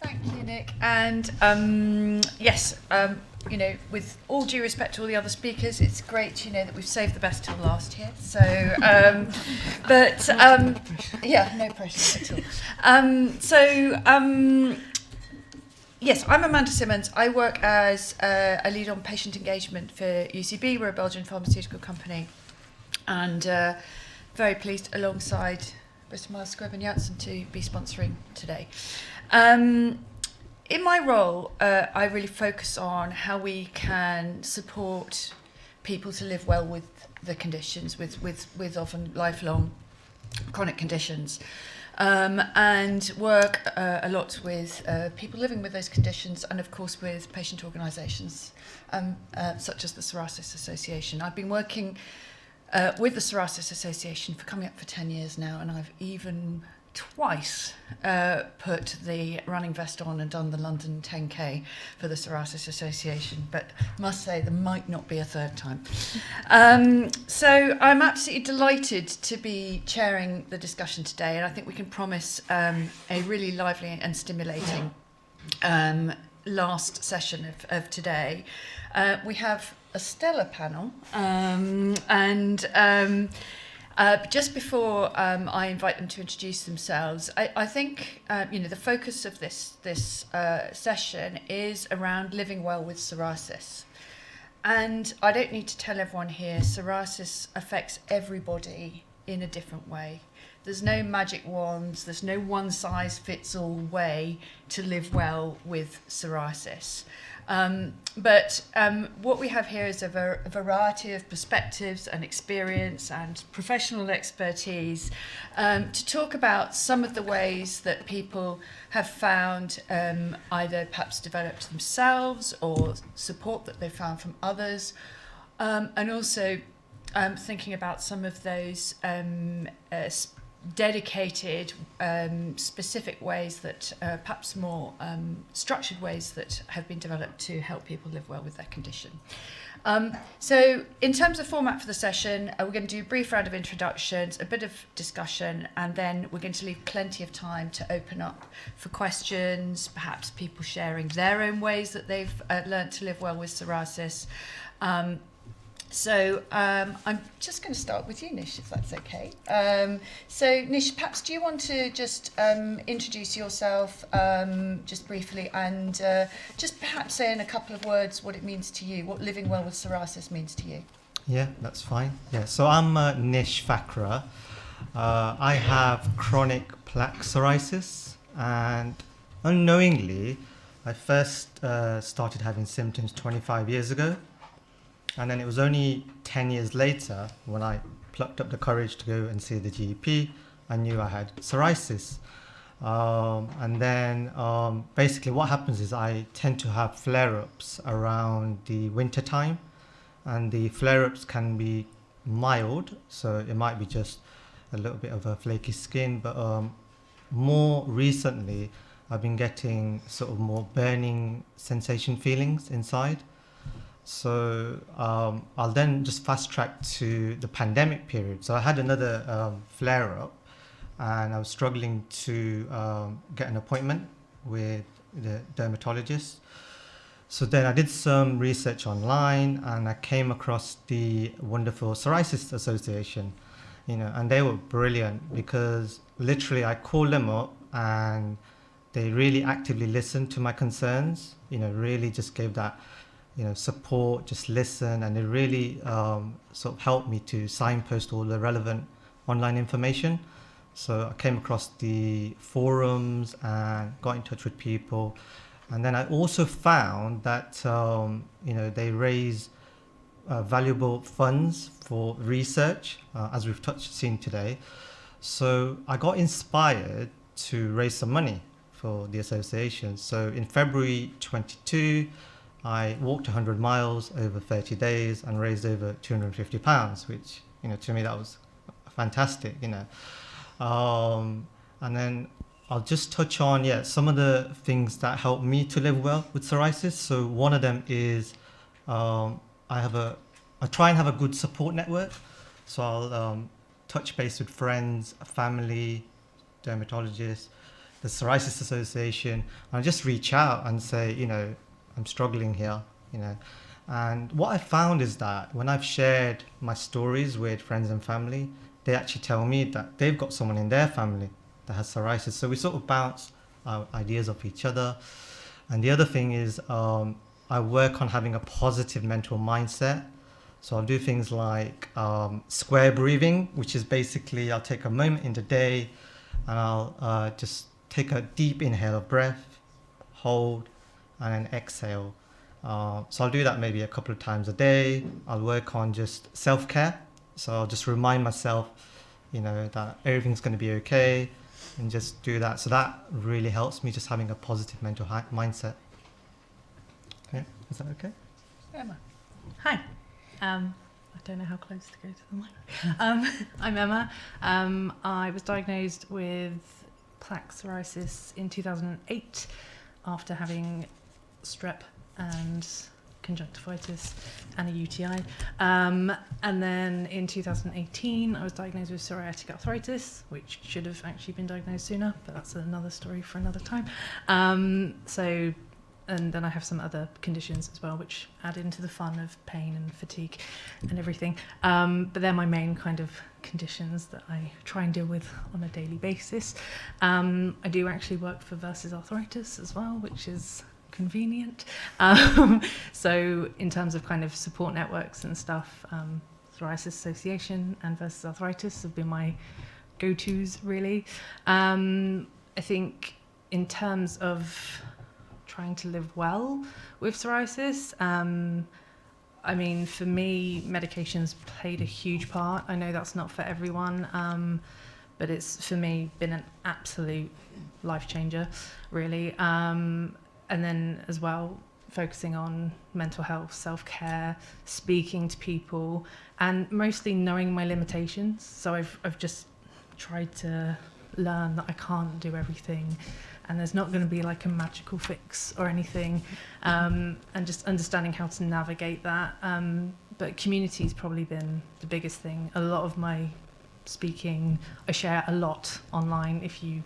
Thank you, Nick. And yes, with all due respect to all the other speakers, it's great, that we've saved the best till last here. So, yeah, no pressure at all. Yes, I'm Amanda Simmonds. I work as a lead on patient engagement for UCB. We're a Belgian pharmaceutical company, and very pleased alongside Bristol Myers Squibb and Janssen to be sponsoring today. In my role, I really focus on how we can support people to live well with the conditions, with often lifelong chronic conditions, and work a lot with people living with those conditions, and of course with patient organisations such as the Psoriasis Association. I've been working with the Psoriasis Association for coming up for 10 years now, and I've even twice put the running vest on and done the London 10K for the Psoriasis Association, but must say there might not be a third time. So I'm absolutely delighted to be chairing the discussion today, and I think we can promise a really lively and stimulating last session of today. We have a stellar panel, just before I invite them to introduce themselves, I think the focus of this session is around living well with psoriasis. And I don't need to tell everyone here, psoriasis affects everybody in a different way. There's no magic wands, there's no one-size-fits-all way to live well with psoriasis. But what we have here is a variety of perspectives and experience and professional expertise to talk about some of the ways that people have found either perhaps developed themselves or support that they've found from others, and also thinking about some of those dedicated, specific ways that perhaps more structured ways that have been developed to help people live well with their condition. So in terms of format for the session, we're going to do a brief round of introductions, a bit of discussion, and then we're going to leave plenty of time to open up for questions, perhaps people sharing their own ways that they've learned to live well with psoriasis. So I'm just going to start with you, Nish, if that's okay. So Nish, perhaps do you want to just introduce yourself just briefly, and just perhaps say in a couple of words what it means to you, what living well with psoriasis means to you? Yeah, that's fine. Yeah, so I'm Nish Fakra. I have chronic plaque psoriasis, and unknowingly, I first started having symptoms 25 years ago. And then it was only 10 years later when I plucked up the courage to go and see the GP. I knew I had psoriasis. And then basically what happens is I tend to have flare-ups around the winter time. And the flare-ups can be mild, so it might be just a little bit of a flaky skin. But more recently, I've been getting sort of more burning sensation feelings inside. So I'll then just fast track to the pandemic period. So I had another flare up, and I was struggling to get an appointment with the dermatologist. So then I did some research online, and I came across the wonderful Psoriasis Association, and they were brilliant because literally I called them up and they really actively listened to my concerns, really just gave that support, just listen, and it really sort of helped me to signpost all the relevant online information. So I came across the forums and got in touch with people, and then I also found that they raise valuable funds for research, as we've seen today. So I got inspired to raise some money for the association. So in February 22. I walked 100 miles over 30 days and raised over £250, which, to me that was fantastic, And then I'll just touch on, some of the things that help me to live well with psoriasis. So one of them is I try and have a good support network. So I'll touch base with friends, family, dermatologists, the Psoriasis Association, and I just reach out and say, you know, I'm struggling here, you know. And what I found is that when I've shared my stories with friends and family, they actually tell me that they've got someone in their family that has psoriasis. So we sort of bounce our ideas off each other. And the other thing is, I work on having a positive mental mindset. So I'll do things like square breathing, which is basically I'll take a moment in the day and I'll just take a deep inhale of breath, hold, and then exhale. So I'll do that maybe a couple of times a day. I'll work on just self-care. So I'll just remind myself, you know, that everything's going to be okay, and just do that. So that really helps me, just having a positive mental mindset. Okay, is that okay? Emma. Hi. I don't know how close to go to the mic. I'm Emma. I was diagnosed with plaque psoriasis in 2008 after having strep and conjunctivitis and a UTI. And then in 2018, I was diagnosed with psoriatic arthritis, which should have actually been diagnosed sooner, but that's another story for another time. And then I have some other conditions as well, which add into the fun of pain and fatigue and everything. But they're my main kind of conditions that I try and deal with on a daily basis. I do actually work for Versus Arthritis as well, which is convenient. So in terms of kind of support networks and stuff, Psoriasis Association and Versus Arthritis have been my go-tos, really. I think in terms of trying to live well with psoriasis, I mean, for me, medications played a huge part. I know that's not for everyone, but it's, for me, been an absolute life changer, really. And then as well, focusing on mental health, self-care, speaking to people, and mostly knowing my limitations. So I've just tried to learn that I can't do everything, and there's not going to be like a magical fix or anything, and just understanding how to navigate that. But community's probably been the biggest thing. A lot of my speaking, I share a lot online. If you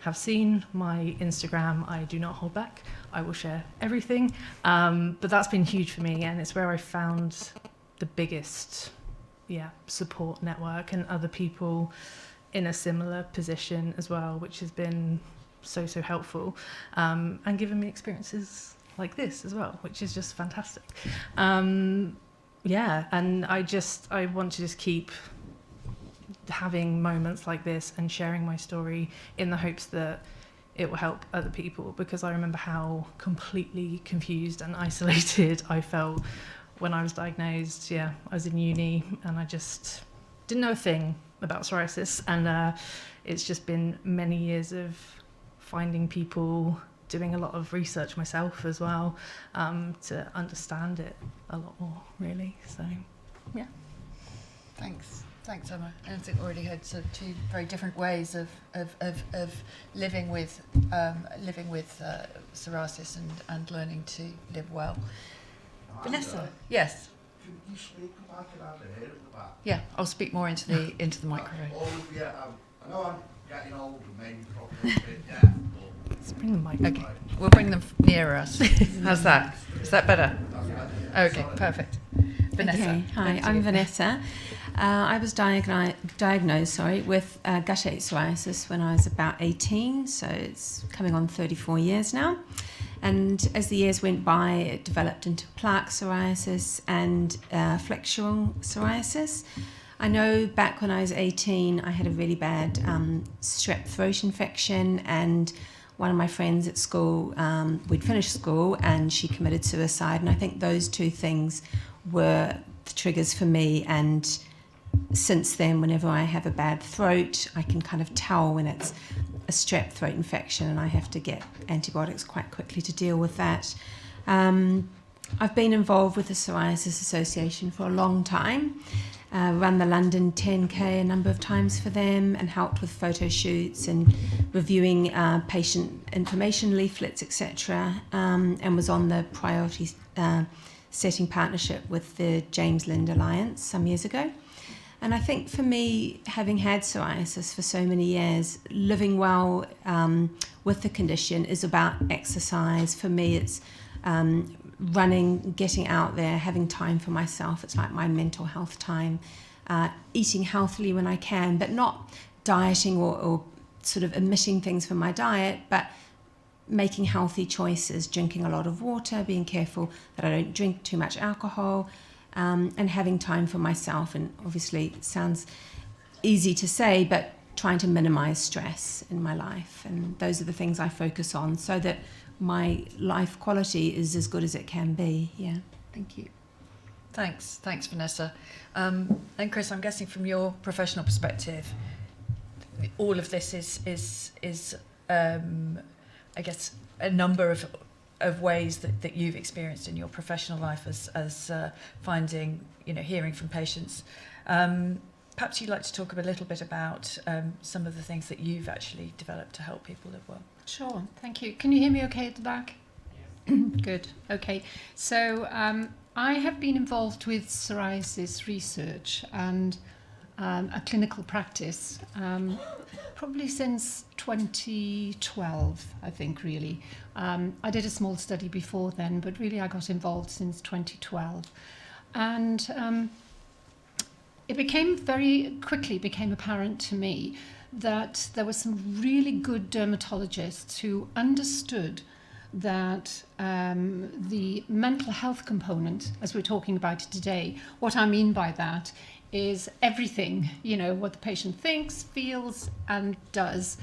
have seen my Instagram, I do not hold back. I will share everything. But that's been huge for me, and it's where I found the biggest support network and other people in a similar position as well, which has been so helpful, and given me experiences like this as well, which is just fantastic. And I want to just keep having moments like this and sharing my story in the hopes that it will help other people, because I remember how completely confused and isolated I felt when I was diagnosed. I was in uni and I just didn't know a thing about psoriasis, and it's just been many years of finding people, doing a lot of research myself as well, to understand it a lot more, really. So Thanks, Emma. And I think we already heard sort of two very different ways of living with psoriasis and learning to live well. Vanessa, yes. Can you speak about it out here at the back? Yeah, I'll speak more into the microphone. I know I'm getting old and maybe probably a bit deaf. let's bring the mic. Okay, we'll bring them nearer us. How's that? Is that better? Okay, perfect. Vanessa. Okay. Hi, I'm Vanessa. I was diagnosed with guttate psoriasis when I was about 18, so it's coming on 34 years now. And as the years went by, it developed into plaque psoriasis and flexural psoriasis. I know back when I was 18, I had a really bad strep throat infection, and one of my friends at school, we'd finished school and she committed suicide, and I think those two things were the triggers for me. And since then, whenever I have a bad throat, I can kind of tell when it's a strep throat infection, and I have to get antibiotics quite quickly to deal with that. I've been involved with the Psoriasis Association for a long time, run the London 10K a number of times for them, and helped with photo shoots and reviewing patient information leaflets, etc., and was on the priority setting partnership with the James Lind Alliance some years ago. And I think for me, having had psoriasis for so many years, living well with the condition is about exercise. For me, it's running, getting out there, having time for myself. It's like my mental health time. Eating healthily when I can, but not dieting or sort of omitting things from my diet, but making healthy choices, drinking a lot of water, being careful that I don't drink too much alcohol, and having time for myself. And obviously it sounds easy to say, but trying to minimize stress in my life. And those are the things I focus on so that my life quality is as good as it can be. Yeah, thank you. Thanks, Vanessa. And Chris, I'm guessing from your professional perspective, all of this is I guess a number of ways that you've experienced in your professional life as finding, hearing from patients. Perhaps you'd like to talk a little bit about some of the things that you've actually developed to help people live well. Sure, thank you. Can you hear me okay at the back? Good, okay. So I have been involved with psoriasis research and a clinical practice probably since 2012, I think, really. I did a small study before then, but really I got involved since 2012. And it very quickly became apparent to me that there were some really good dermatologists who understood that the mental health component, as we're talking about it today, what I mean by that is everything, what the patient thinks, feels and does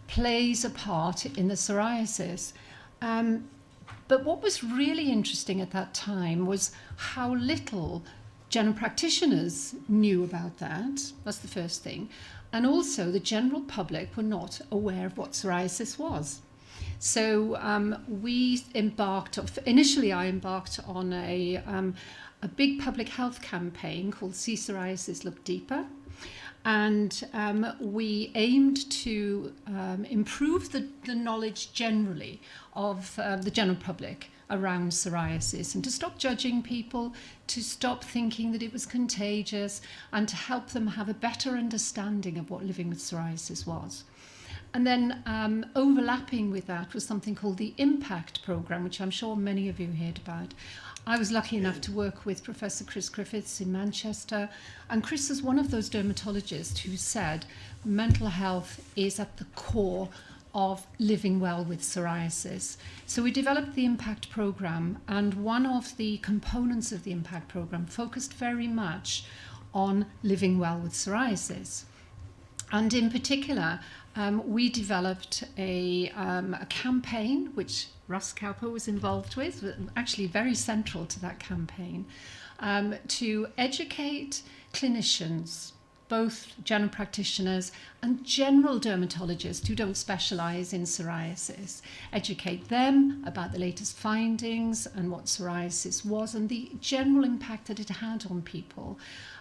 plays a part in the psoriasis. But what was really interesting at that time was how little general practitioners knew about that. That's the first thing. And also the general public were not aware of what psoriasis was. So initially I embarked on a big public health campaign called See Psoriasis Look Deeper. And we aimed to improve the knowledge generally of the general public around psoriasis and to stop judging people, to stop thinking that it was contagious and to help them have a better understanding of what living with psoriasis was. And then overlapping with that was something called the Impact Programme, which I'm sure many of you heard about. I was lucky enough to work with Professor Chris Griffiths in Manchester, and Chris is one of those dermatologists who said mental health is at the core of living well with psoriasis. So we developed the Impact Programme, and one of the components of the Impact Programme focused very much on living well with psoriasis. And in particular, we developed a campaign which Russ Cowper was involved with, actually very central to that campaign, to educate clinicians, both general practitioners and general dermatologists who don't specialise in psoriasis, educate them about the latest findings and what psoriasis was and the general impact that it had on people,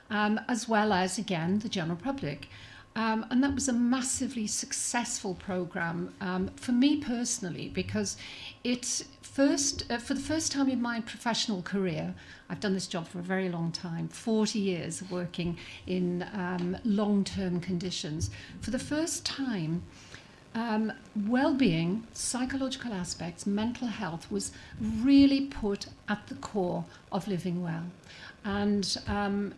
as well as, again, the general public. And that was a massively successful programme for me personally, because it for the first time in my professional career, I've done this job for a very long time, 40 years of working in long-term conditions. For the first time, well-being, psychological aspects, mental health was really put at the core of living well. And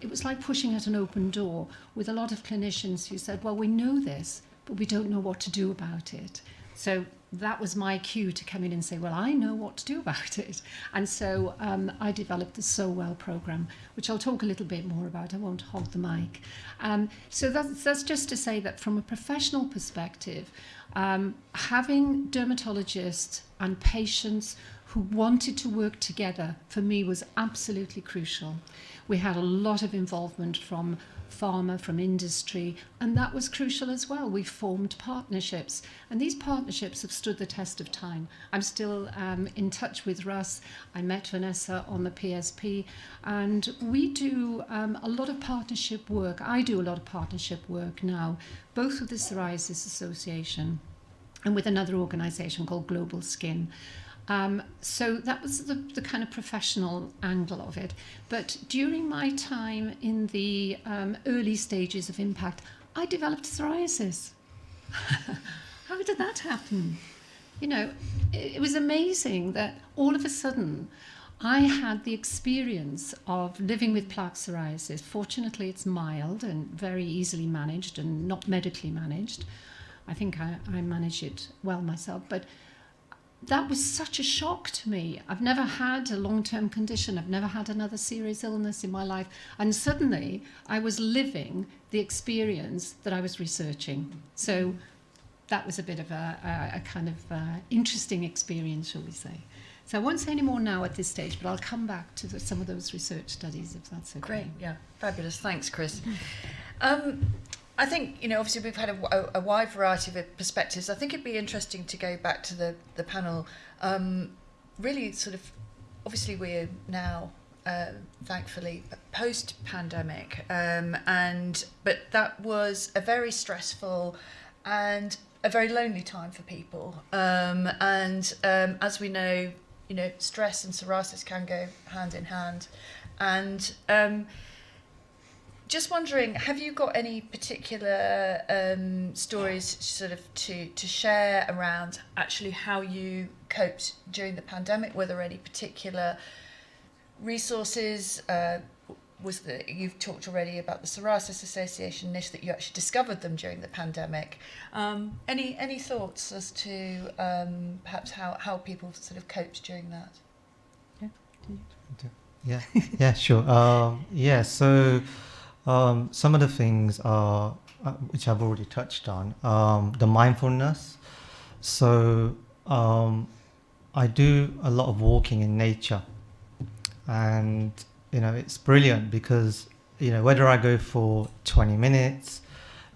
it was like pushing at an open door with a lot of clinicians who said, well, we know this, but we don't know what to do about it. So that was my cue to come in and say, well, I know what to do about it. And so I developed the So Well programme, which I'll talk a little bit more about. I won't hog the mic. So that's just to say that from a professional perspective, having dermatologists and patients who wanted to work together for me was absolutely crucial. We had a lot of involvement from pharma, from industry, and that was crucial as well. We formed partnerships, and these partnerships have stood the test of time. I'm still in touch with Russ. I met Vanessa on the PSP, and we do a lot of partnership work. I do a lot of partnership work now, both with the Psoriasis Association and with another organisation called Global Skin. So that was the kind of professional angle of it. But during my time in the early stages of impact, I developed psoriasis. How did that happen? You know, it was amazing that all of a sudden I had the experience of living with plaque psoriasis. Fortunately, it's mild and very easily managed and not medically managed. I think I manage it well myself, but that was such a shock to me. I've never had a long-term condition. I've never had another serious illness in my life. And suddenly I was living the experience that I was researching. So that was a bit of a kind of interesting experience, shall we say. So I won't say any more now at this stage, but I'll come back to some of those research studies, if that's okay. Great, yeah, fabulous. Thanks, Chris. I think, you know, obviously we've had a wide variety of perspectives. I think it'd be interesting to go back to the panel. Really sort of, obviously we're now, thankfully, post-pandemic, but that was a very stressful and a very lonely time for people. As we know, you know, stress and psoriasis can go hand in hand. And just wondering, have you got any particular stories sort of to share around actually how you coped during the pandemic? Were there any particular resources? You've talked already about the Psoriasis Association, Nish, that you actually discovered them during the pandemic. Any thoughts as to perhaps how people sort of coped during that? Yeah, sure. So some of the things are, which I've already touched on, the mindfulness. So I do a lot of walking in nature, and you know, it's brilliant because, you know, whether I go for 20 minutes,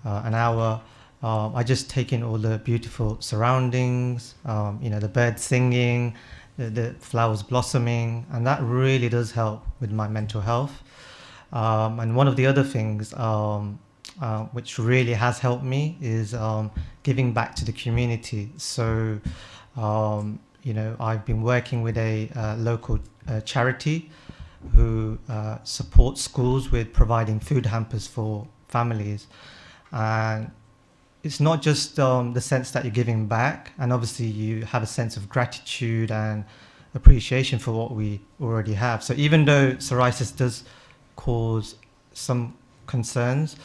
an hour, I just take in all the beautiful surroundings, you know, the birds singing, the flowers blossoming, and that really does help with my mental health. And one of the other things which really has helped me is giving back to the community. So, you know, I've been working with a local charity who support schools with providing food hampers for families. And it's not just the sense that you're giving back, and obviously you have a sense of gratitude and appreciation for what we already have. So even though psoriasis does cause some concerns,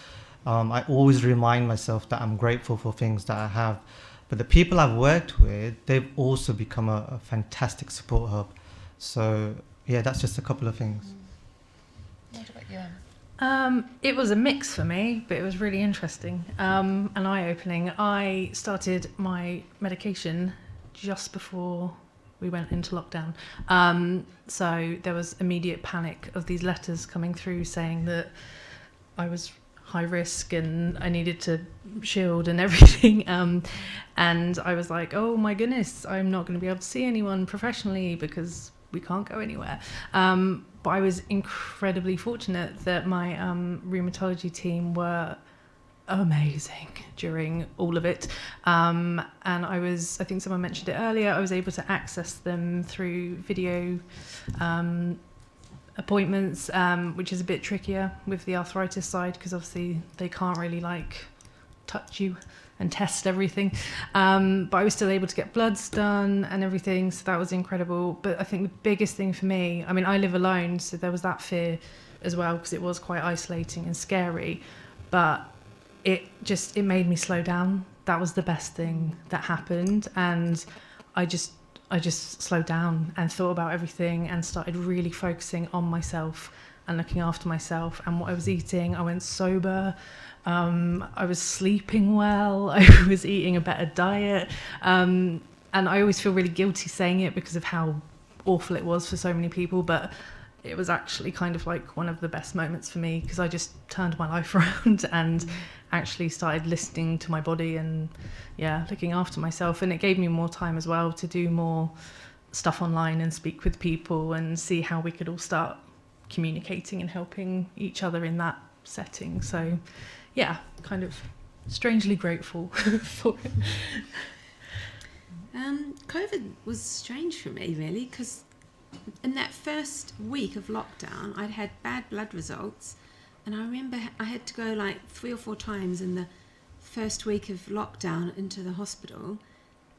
I always remind myself that I'm grateful for things that I have. But the people I've worked with, they've also become a fantastic support hub. So yeah, that's just a couple of things. What about you, Anne? It was a mix for me, but it was really interesting and eye-opening. I started my medication just before we went into lockdown. So there was immediate panic of these letters coming through saying that I was high risk and I needed to shield and everything. And I was like, oh my goodness, I'm not going to be able to see anyone professionally because we can't go anywhere. But I was incredibly fortunate that my rheumatology team were amazing during all of it. And I think someone mentioned it earlier, I was able to access them through video appointments, which is a bit trickier with the arthritis side because obviously they can't really like touch you and test everything, but I was still able to get bloods done and everything, so that was incredible. But I think the biggest thing for me, I mean, I live alone, so there was that fear as well because it was quite isolating and scary, but it made me slow down. That was the best thing that happened, and I just slowed down and thought about everything and started really focusing on myself and looking after myself and what I was eating. I went sober. I was sleeping well. I was eating a better diet. And I always feel really guilty saying it because of how awful it was for so many people. But it was actually kind of like one of the best moments for me because I just turned my life around and actually started listening to my body and, yeah, looking after myself. And it gave me more time as well to do more stuff online and speak with people and see how we could all start communicating and helping each other in that setting. So yeah, kind of strangely grateful for it. COVID was strange for me, really, because in that first week of lockdown, I'd had bad blood results, and I remember I had to go like 3 or 4 times in the first week of lockdown into the hospital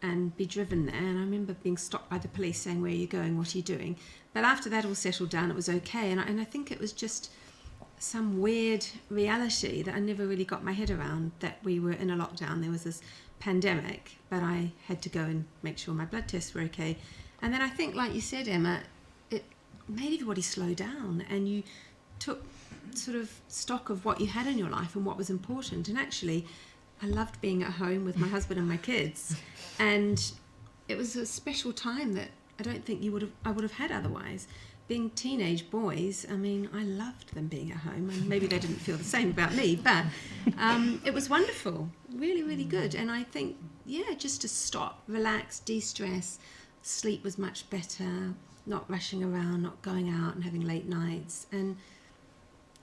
and be driven there. And I remember being stopped by the police saying, "Where are you going? What are you doing?" But after that all settled down, it was okay. And I think it was just some weird reality that I never really got my head around, that we were in a lockdown. There was this pandemic, but I had to go and make sure my blood tests were okay. And then I think, like you said, Emma, it made everybody slow down, and you took sort of stock of what you had in your life and what was important. And actually, I loved being at home with my husband and my kids, and it was a special time that I don't think I would have had otherwise. Being teenage boys, I mean, I loved them being at home, and maybe they didn't feel the same about me, but it was wonderful, really, really good. And I think, just to stop, relax, de-stress, sleep was much better, not rushing around, not going out and having late nights, and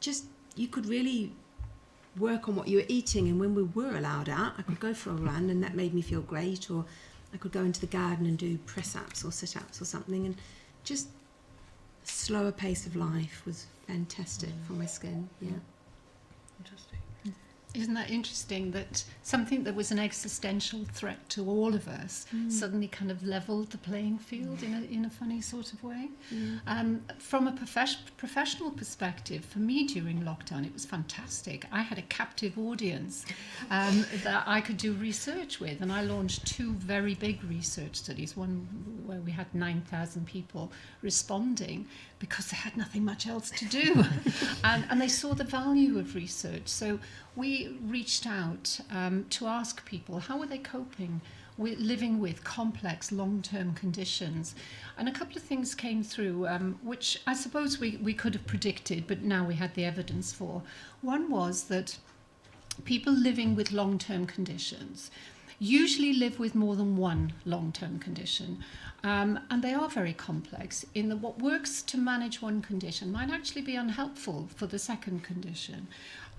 just you could really work on what you were eating. And when we were allowed out, I could go for a run, and that made me feel great, or I could go into the garden and do press-ups or sit-ups or something, and just slower pace of life was fantastic for my skin. Interesting. Isn't that interesting that something that was an existential threat to all of us suddenly kind of leveled the playing field in a funny sort of way? From a professional perspective, for me during lockdown, it was fantastic. I had a captive audience that I could do research with, and I launched 2 very big research studies, one where we had 9,000 people responding because they had nothing much else to do. and they saw the value of research. So we reached out to ask people how are they coping with living with complex long-term conditions. And a couple of things came through, which I suppose we could have predicted, but now we had the evidence for. One was that people living with long-term conditions usually live with more than one long-term condition. And they are very complex in that what works to manage one condition might actually be unhelpful for the second condition.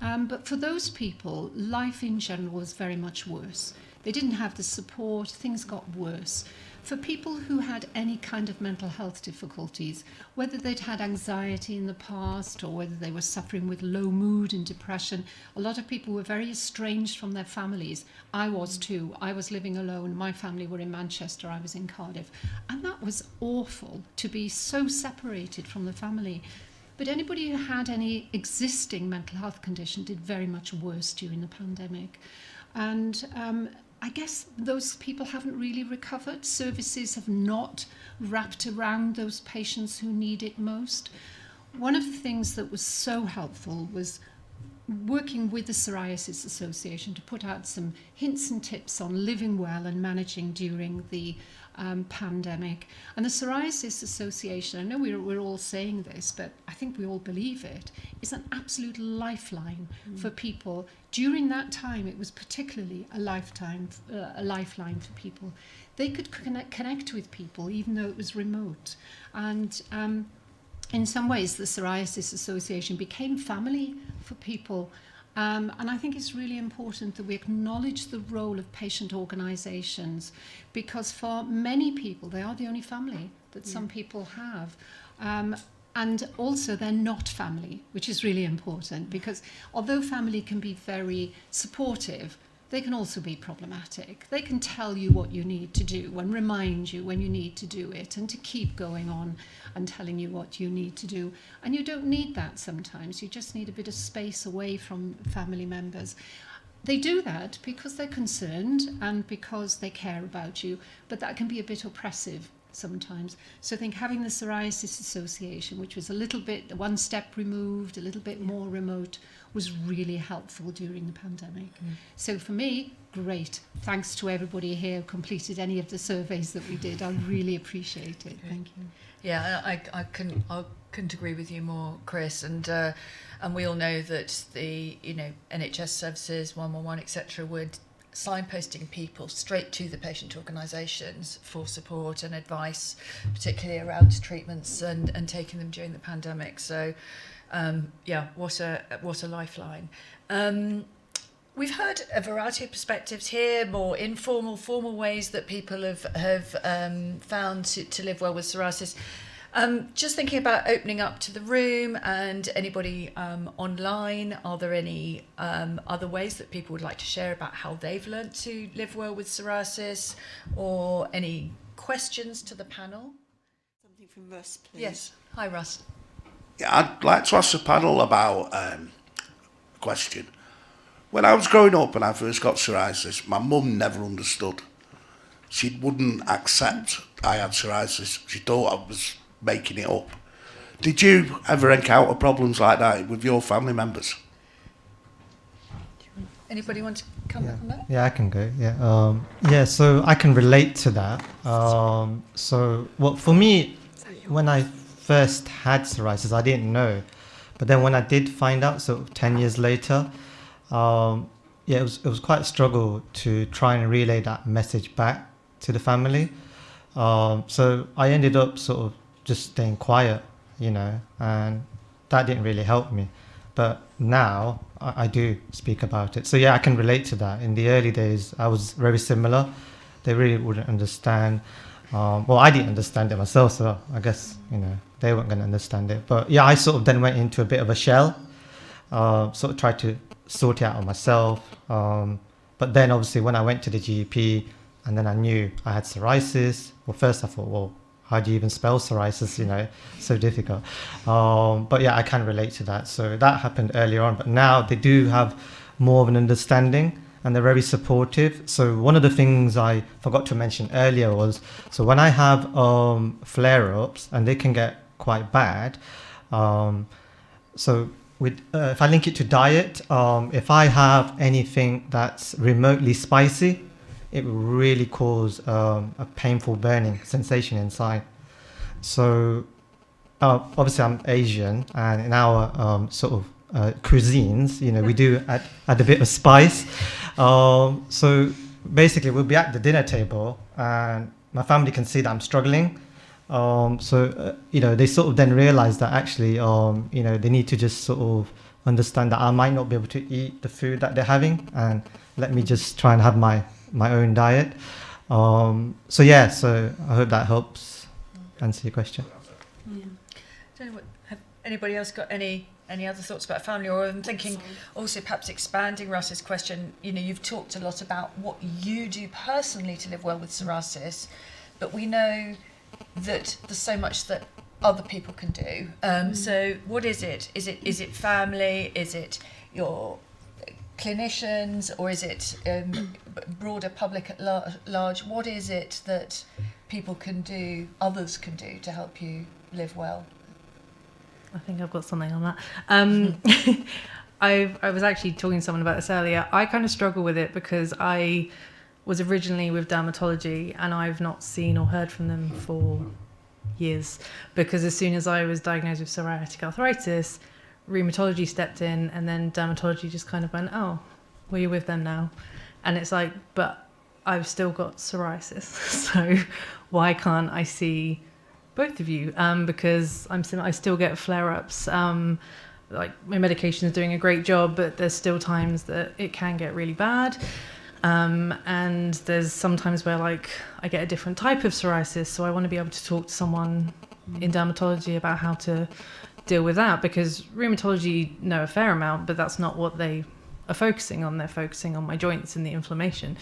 But for those people, life in general was very much worse. They didn't have the support, things got worse. For people who had any kind of mental health difficulties, whether they'd had anxiety in the past or whether they were suffering with low mood and depression, a lot of people were very estranged from their families. I was too. I was living alone. My family were in Manchester. I was in Cardiff. And that was awful, to be so separated from the family. But anybody who had any existing mental health condition did very much worse during the pandemic. And I guess those people haven't really recovered. Services have not wrapped around those patients who need it most. One of the things that was so helpful was working with the Psoriasis Association to put out some hints and tips on living well and managing during the pandemic. And the Psoriasis Association, I know we're all saying this, but I think we all believe it, is an absolute lifeline for people. During that time, it was particularly a lifeline for people. They could connect with people even though it was remote. And in some ways, the Psoriasis Association became family for people. And I think it's really important that we acknowledge the role of patient organisations, because for many people, they are the only family that some people have. And also they're not family, which is really important, because although family can be very supportive, they can also be problematic. They can tell you what you need to do and remind you when you need to do it, and to keep going on and telling you what you need to do. And you don't need that sometimes. You just need a bit of space away from family members. They do that because they're concerned and because they care about you, but that can be a bit oppressive sometimes. So I think having the Psoriasis Association, which was a little bit one step removed, a little bit more remote, was really helpful during the pandemic. So for me, great. Thanks to everybody here who completed any of the surveys that we did. I really appreciate it. Thank you. Yeah, I couldn't agree with you more, Chris. And we all know that the NHS services, 111, etc., would signposting people straight to the patient organisations for support and advice, particularly around treatments and taking them during the pandemic. So, what a lifeline. We've heard a variety of perspectives here, more informal, formal ways that people have found to live well with psoriasis. Just thinking about opening up to the room and anybody online, are there any other ways that people would like to share about how they've learnt to live well with psoriasis, or any questions to the panel? Something from Russ, please. Yes. Hi, Russ. Yeah, I'd like to ask the panel about a question. When I was growing up and I first got psoriasis, my mum never understood. She wouldn't accept I had psoriasis. She thought I was making it up. Did you ever encounter problems like that with your family members? Anybody want to comment on that? Yeah, I can go. Yeah, so I can relate to that. So, well, for me, when I first had psoriasis, I didn't know, but then when I did find out, sort of 10 years later, it was quite a struggle to try and relay that message back to the family. So I ended up sort of just staying quiet, and that didn't really help me. But now I do speak about it. So yeah, I can relate to that. In the early days, I was very similar. They really wouldn't understand. Well, I didn't understand it myself, so I guess, they weren't going to understand it. But yeah, I sort of then went into a bit of a shell, sort of tried to sort it out on myself. But then obviously when I went to the GP and then I knew I had psoriasis, well, first I thought, well, how do you even spell psoriasis, so difficult. But yeah, I can relate to that. So that happened earlier on, but now they do have more of an understanding and they're very supportive. So one of the things I forgot to mention earlier was, so when I have flare-ups, and they can get quite bad, so with if I link it to diet, if I have anything that's remotely spicy, it will really cause a painful burning sensation inside. So obviously I'm Asian, and in our sort of cuisines, we do add a bit of spice. So basically we'll be at the dinner table and my family can see that I'm struggling. So they sort of then realize that actually, they need to just sort of understand that I might not be able to eat the food that they're having, and let me just try and have my own diet. So I hope that helps answer your question. Yeah. Don't know have anybody else got any other thoughts about family? Or I'm thinking also perhaps expanding Russ's question. You've talked a lot about what you do personally to live well with psoriasis, but we know that there's so much that other people can do. So what is it? Is it family? Is it your clinicians, or is it broader public at large? What is it that people can do, others can do, to help you live well? I think I've got something on that. I was actually talking to someone about this earlier. I kind of struggle with it because I was originally with dermatology and I've not seen or heard from them for years, because as soon as I was diagnosed with psoriatic arthritis, rheumatology stepped in, and then dermatology just kind of went, oh, well, you're with them now. And it's like, but I've still got psoriasis, so why can't I see both of you? Because I still get flare-ups. Like, my medication is doing a great job, but there's still times that it can get really bad. And there's sometimes where I get a different type of psoriasis, so I want to be able to talk to someone in dermatology about how to deal with that, because rheumatology know a fair amount, but that's not what they are focusing on. They're focusing on my joints and the inflammation.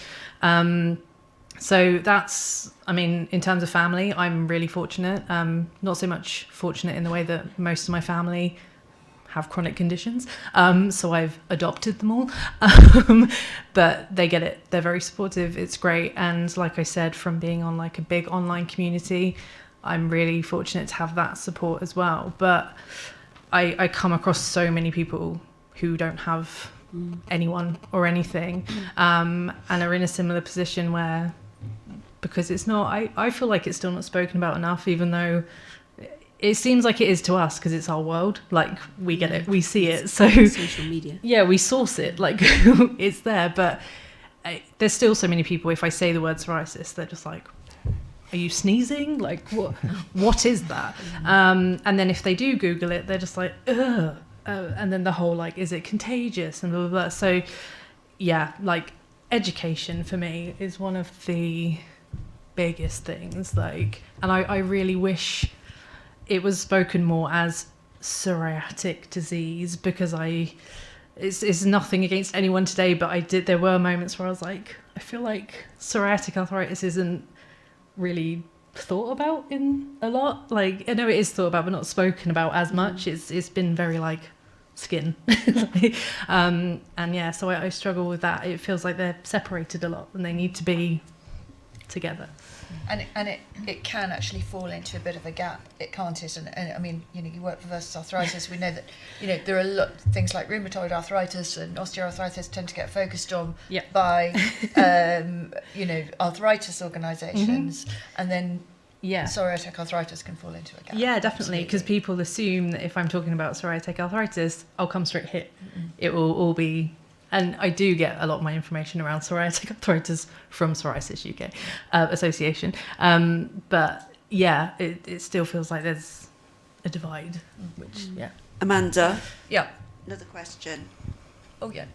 So that's, in terms of family, I'm really fortunate. Not so much fortunate in the way that most of my family have chronic conditions, so I've adopted them all. But they get it. They're very supportive. It's great. And like I said, from being on a big online community, I'm really fortunate to have that support as well. But I come across so many people who don't have anyone or anything, and are in a similar position where, because it's not, I feel like it's still not spoken about enough, even though it seems like it is to us, because it's our world. We get it, we see it. So social media. Yeah, we source it. It's there, but there's still so many people. If I say the word psoriasis, they're just like, "Are you sneezing? What is that?" And then if they do Google it, they're just like, "Ugh." And then the whole is it contagious and blah blah blah. So yeah, like education for me is one of the biggest things. Like, and I really wish it was spoken more as psoriatic disease, because it's nothing against anyone today, but there were moments where I was like, I feel like psoriatic arthritis isn't really thought about in a lot. Like, I know it is thought about, but not spoken about as much. It's been very like skin. And yeah, so I struggle with that. It feels like they're separated a lot and they need to be together. And it can actually fall into a bit of a gap. It can't it? And I mean, you know, you work for versus arthritis. We know that, you know, there are things like rheumatoid arthritis and osteoarthritis tend to get focused on by, you know, arthritis organisations, and then psoriatic arthritis can fall into a gap. Yeah, definitely, because people assume that if I'm talking about psoriatic arthritis, I'll come straight here. It will all be. And I do get a lot of my information around psoriatic arthritis from Psoriasis UK Association. But yeah, it still feels like there's a divide, which, Amanda? Yeah. Another question. Oh, yeah.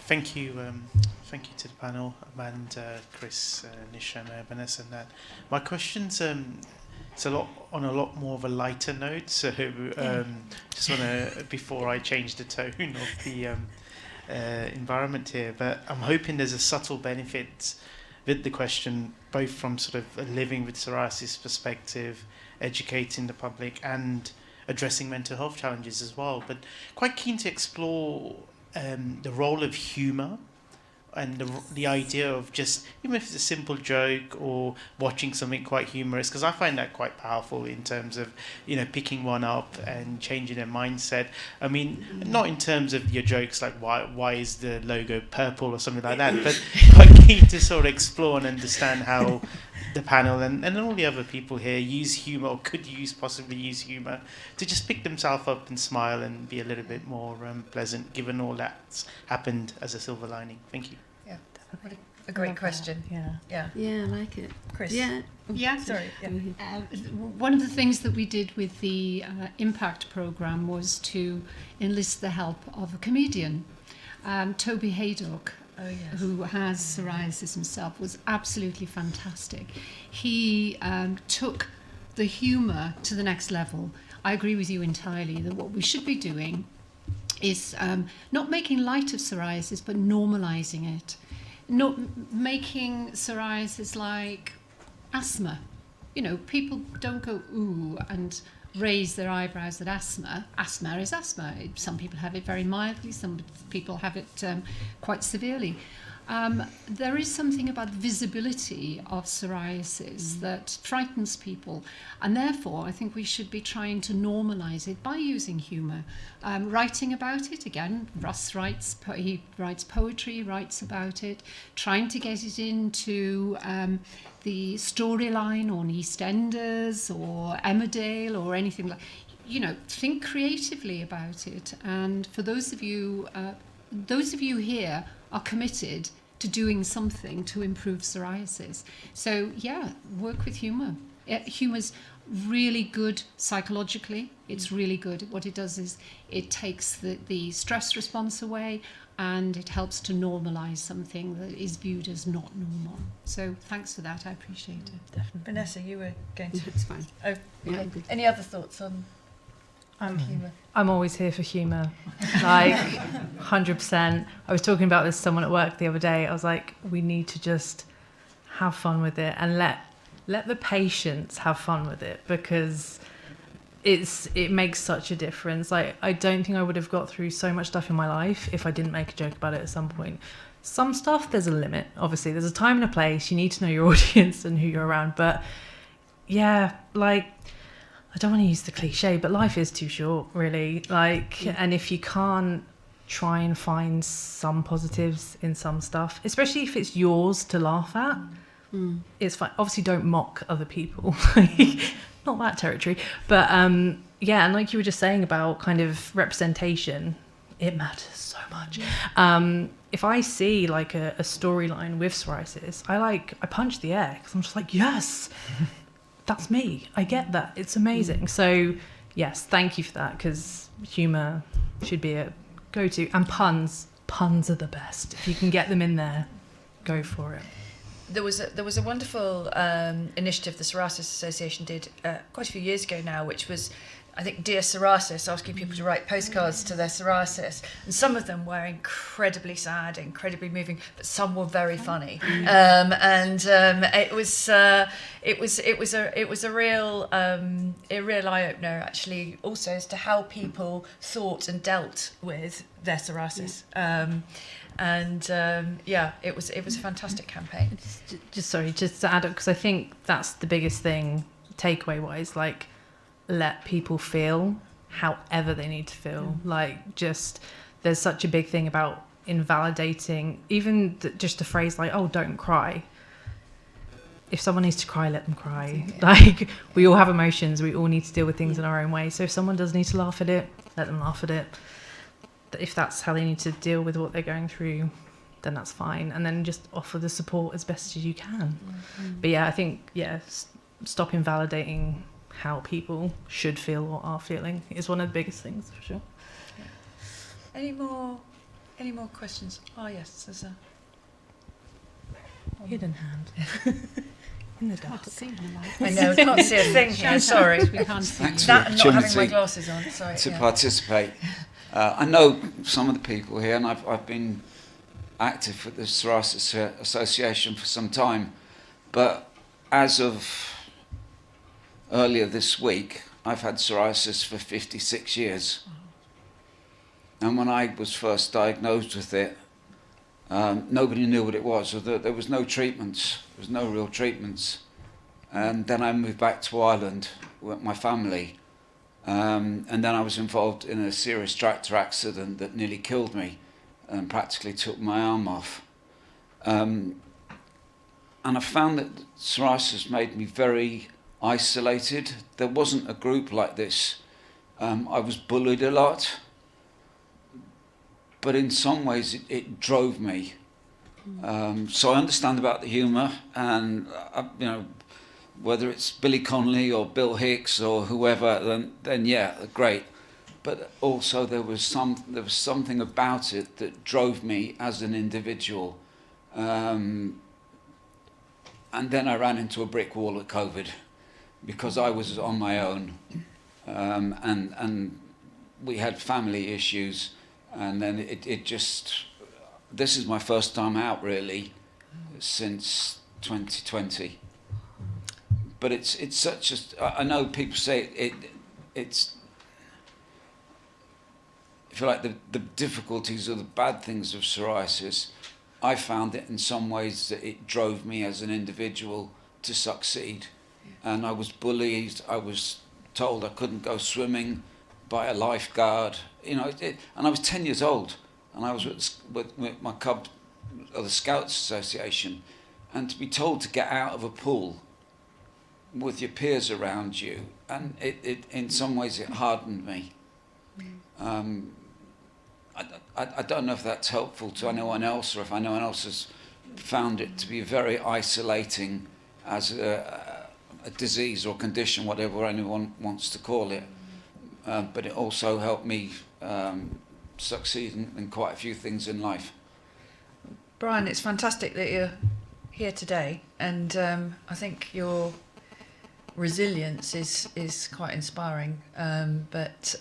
Thank you to the panel, Amanda, Chris, Nish and Vanessa. And that. My question's it's a lot more of a lighter note. So just want to, before I change the tone of the environment here, but I'm hoping there's a subtle benefit with the question, both from sort of a living with psoriasis perspective, educating the public, and addressing mental health challenges as well. But quite keen to explore the role of humour and the idea of just, even if it's a simple joke or watching something quite humorous, because I find that quite powerful in terms of, you know, picking one up and changing their mindset. I mean, not in terms of your jokes like why is the logo purple or something like that, but quite keen to sort of explore and understand how the panel and all the other people here use humour, or could possibly use humour to just pick themselves up and smile and be a little bit more pleasant, given all that's happened as a silver lining. Thank you. Yeah, what a great question. Yeah, I like it. Chris. Yeah. Sorry. Yeah. One of the things that we did with the Impact programme was to enlist the help of a comedian, Toby Haydock. Who has psoriasis himself, was absolutely fantastic. He took the humour to the next level. I agree with you entirely that what we should be doing is not making light of psoriasis, but normalising it. Not making psoriasis like asthma. You know, people don't go ooh and raise their eyebrows at asthma. Asthma is asthma. Some people have it very mildly, some people have it quite severely. There is something about visibility of psoriasis that frightens people, and therefore I think we should be trying to normalise it by using humour. Writing about it, again, Russ writes poetry, writes about it, trying to get it into the storyline on EastEnders or Emmerdale or anything like, you know, think creatively about it. And for those of you here are committed to doing something to improve psoriasis. So yeah, work with humour. Humour's really good psychologically. It's really good. What it does is it takes the stress response away, and it helps to normalise something that is viewed as not normal. So thanks for that. I appreciate it. Definitely. Vanessa, you were going to... It's fine. Oh, okay. Any other thoughts on humour? I'm always here for humour, like 100%. I was talking about this to someone at work the other day. I was like, we need to just have fun with it and let the patients have fun with it, because it makes such a difference. Like, I don't think I would have got through so much stuff in my life if I didn't make a joke about it at some point. Some stuff, there's a limit. Obviously, there's a time and a place. You need to know your audience and who you're around. But yeah, like, I don't want to use the cliche, but life is too short, really. Like, and if you can't try and find some positives in some stuff, especially if it's yours to laugh at, it's fine. Obviously, don't mock other people. Not that territory. But yeah, and like you were just saying about kind of representation, it matters so much. If I see like a storyline with psoriasis, I punch the air, because I'm just like, yes, that's me. I get that. It's amazing. So yes, thank you for that, because humour should be a go-to. And puns puns are the best. If you can get them in there, go for it. There was a wonderful initiative the Psoriasis Association did quite a few years ago now, which was, I think, Dear Psoriasis, asking people to write postcards to their psoriasis, and some of them were incredibly sad, incredibly moving, but some were very funny, it was a real eye opener, actually, also as to how people thought and dealt with their psoriasis. It was a fantastic campaign. Just to add up, because I think that's the biggest thing, takeaway wise, like, let people feel however they need to feel. Like, just, there's such a big thing about invalidating, even just a phrase like, oh, don't cry. If someone needs to cry, let them cry. Like, we all have emotions, we all need to deal with things in our own way. So if someone does need to laugh at it, let them laugh at it. If that's how they need to deal with what they're going through, then that's fine. And then just offer the support as best as you can. But yeah, I think, stop invalidating how people should feel or are feeling is one of the biggest things, for sure. Any more questions? Oh yes, there's a hidden hand in the dark. I know, I can't see a thing here. Sorry, We can't see Thanks you. that and not having my opportunity glasses on. Sorry. to participate. I know some of the people here, and I've been active with the Psoriasis Association for some time, but as of earlier this week, I've had psoriasis for 56 years. And when I was first diagnosed with it, nobody knew what it was. There was no treatments. There was no real treatments. And then I moved back to Ireland with my family. And then I was involved in a serious tractor accident that nearly killed me and practically took my arm off. And I found that psoriasis made me very isolated. There wasn't a group like this. I was bullied a lot, but in some ways it drove me. So I understand about the humour, and whether it's Billy Connolly or Bill Hicks or whoever, then yeah, great. But also there was something about it that drove me as an individual. And then I ran into a brick wall at COVID, because I was on my own, and we had family issues, and then it just, this is my first time out really since 2020. But it's such a, I know people say it's, if you like, the difficulties or the bad things of psoriasis, I found it in some ways that it drove me as an individual to succeed. And I was bullied. I was told I couldn't go swimming by a lifeguard. And I was 10 years old, and I was with my club, or the Scouts Association, and to be told to get out of a pool with your peers around you, and it in some ways it hardened me. I don't know if that's helpful to anyone else, or if anyone else has found it to be very isolating as a disease or condition, whatever anyone wants to call it. But it also helped me succeed in quite a few things in life. Brian, it's fantastic that you're here today, and I think your resilience is quite inspiring. But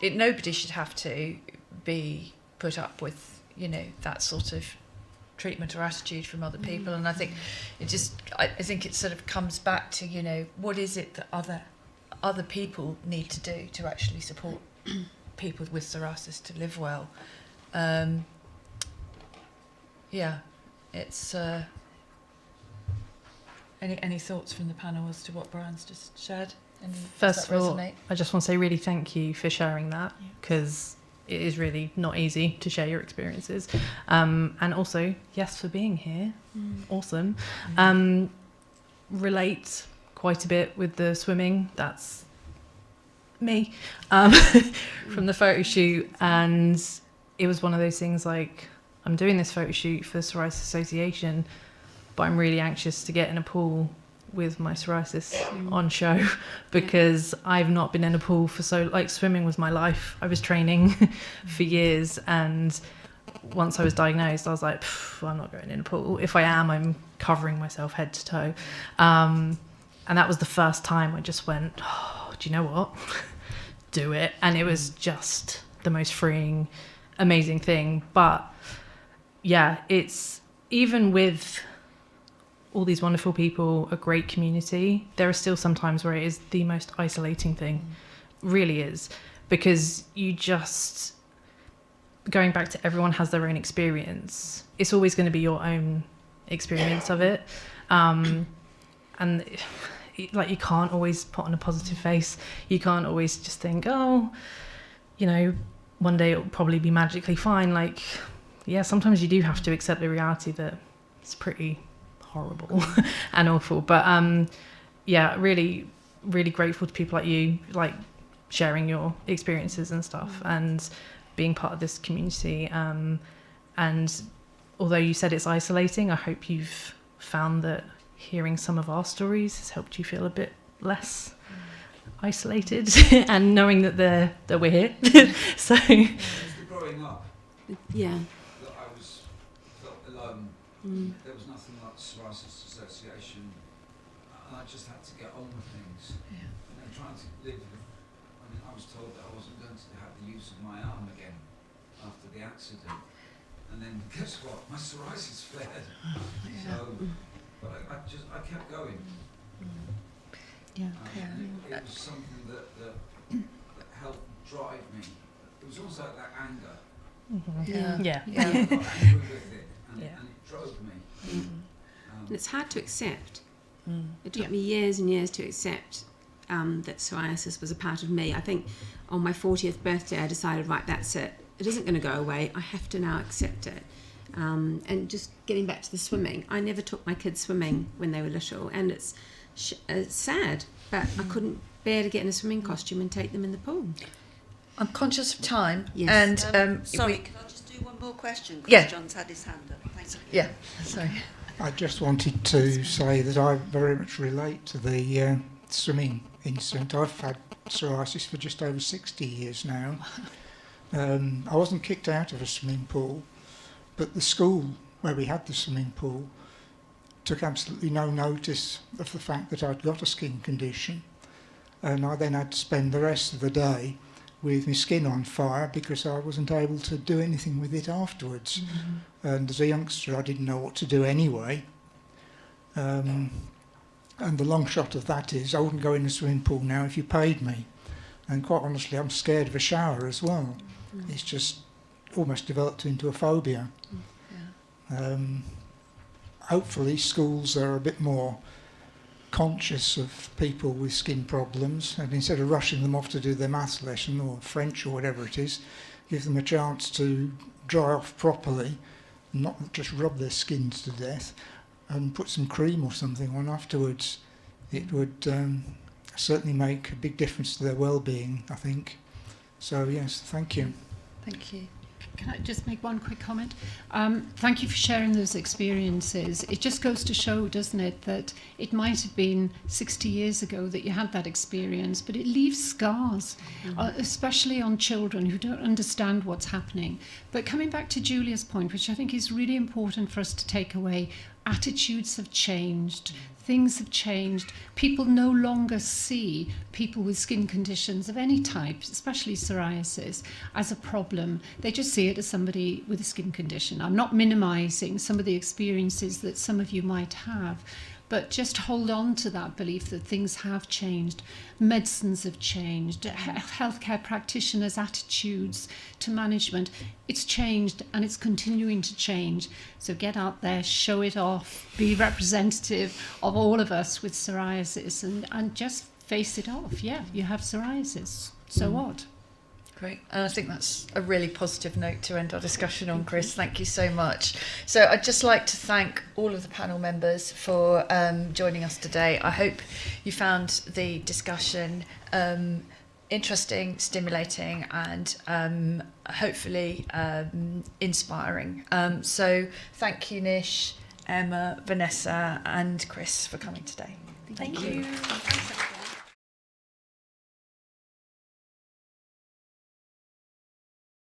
nobody should have to be put up with, that sort of treatment or attitude from other people. And I think I think it sort of comes back to, what is it that other people need to do to actually support people with psoriasis to live well. It's any thoughts from the panel as to what Brian's just shared? First of all, I just want to say really thank you for sharing that, because it is really not easy to share your experiences. And also, yes, for being here. Awesome. Relate quite a bit with the swimming. That's me from the photo shoot. And it was one of those things like, I'm doing this photo shoot for the Psoriasis Association, but I'm really anxious to get in a pool with my psoriasis on show, because I've not been in a pool for swimming was my life. I was training for years, and once I was diagnosed, I was like, I'm not going in a pool. If I am, I'm covering myself head to toe. And that was the first time I just went, oh, do you know what? Do it. And it was just the most freeing, amazing thing. But yeah, it's even with all these wonderful people, a great community, there are still some times where it is the most isolating thing. Really is. Because you just, going back to everyone has their own experience, it's always going to be your own experience of it. And like, you can't always put on a positive face. You can't always just think, oh, you know, one day it'll probably be magically fine. Like, yeah, sometimes you do have to accept the reality that it's pretty horrible and awful. But yeah, really, really grateful to people like you, like sharing your experiences and stuff and being part of this community. And although you said it's isolating, I hope you've found that hearing some of our stories has helped you feel a bit less isolated and knowing that we're here. So Growing up, Yeah. that I felt alone. There was nothing like the Psoriasis Association, and I just had to get on with things. Yeah. And trying to live with, I was told that I wasn't going to have the use of my arm again after the accident. And then guess what? My psoriasis flared. So, but I kept going. Yeah. It was something that helped drive me. It was almost like that anger. yeah. I got angry with it, and it drove me. It's hard to accept. It took me years and years to accept that psoriasis was a part of me. I think on my 40th birthday I decided, right, that's it. It isn't going to go away. I have to now accept it. And just getting back to the swimming, I never took my kids swimming when they were little, and it's sad, but I couldn't bear to get in a swimming costume and take them in the pool. I'm conscious of time. Yes. And Sorry, can I just do one more question? Yeah. John's had his hand up. Thank you. Yeah, sorry. I just wanted to say that I very much relate to the swimming incident. I've had psoriasis for just over 60 years now. I wasn't kicked out of a swimming pool, but the school where we had the swimming pool took absolutely no notice of the fact that I'd got a skin condition, and I then had to spend the rest of the day with my skin on fire because I wasn't able to do anything with it afterwards. And as a youngster I didn't know what to do anyway. And the long shot of that is I wouldn't go in the swimming pool now if you paid me. And quite honestly, I'm scared of a shower as well. It's just almost developed into a phobia. Hopefully schools are a bit more conscious of people with skin problems, and instead of rushing them off to do their maths lesson or French or whatever it is, give them a chance to dry off properly, not just rub their skins to death, and put some cream or something on afterwards. It would certainly make a big difference to their well-being, I think. So yes, thank you. Thank you. Can I just make one quick comment? Thank you for sharing those experiences. It just goes to show, doesn't it, that it might have been 60 years ago that you had that experience, but it leaves scars, especially on children who don't understand what's happening. But coming back to Julia's point, which I think is really important for us to take away, attitudes have changed. Things have changed. People no longer see people with skin conditions of any type, especially psoriasis, as a problem. They just see it as somebody with a skin condition. I'm not minimising some of the experiences that some of you might have, but just hold on to that belief that things have changed. Medicines have changed. Healthcare practitioners' attitudes to management, it's changed and it's continuing to change. So get out there, show it off, be representative of all of us with psoriasis and just face it off. Yeah, you have psoriasis. So what? Great. And I think that's a really positive note to end our discussion on, Chris. Thank you so much. So I'd just like to thank all of the panel members for joining us today. I hope you found the discussion interesting, stimulating, and hopefully inspiring. So thank you, Nish, Emma, Vanessa, and Chris for coming today. Thank you.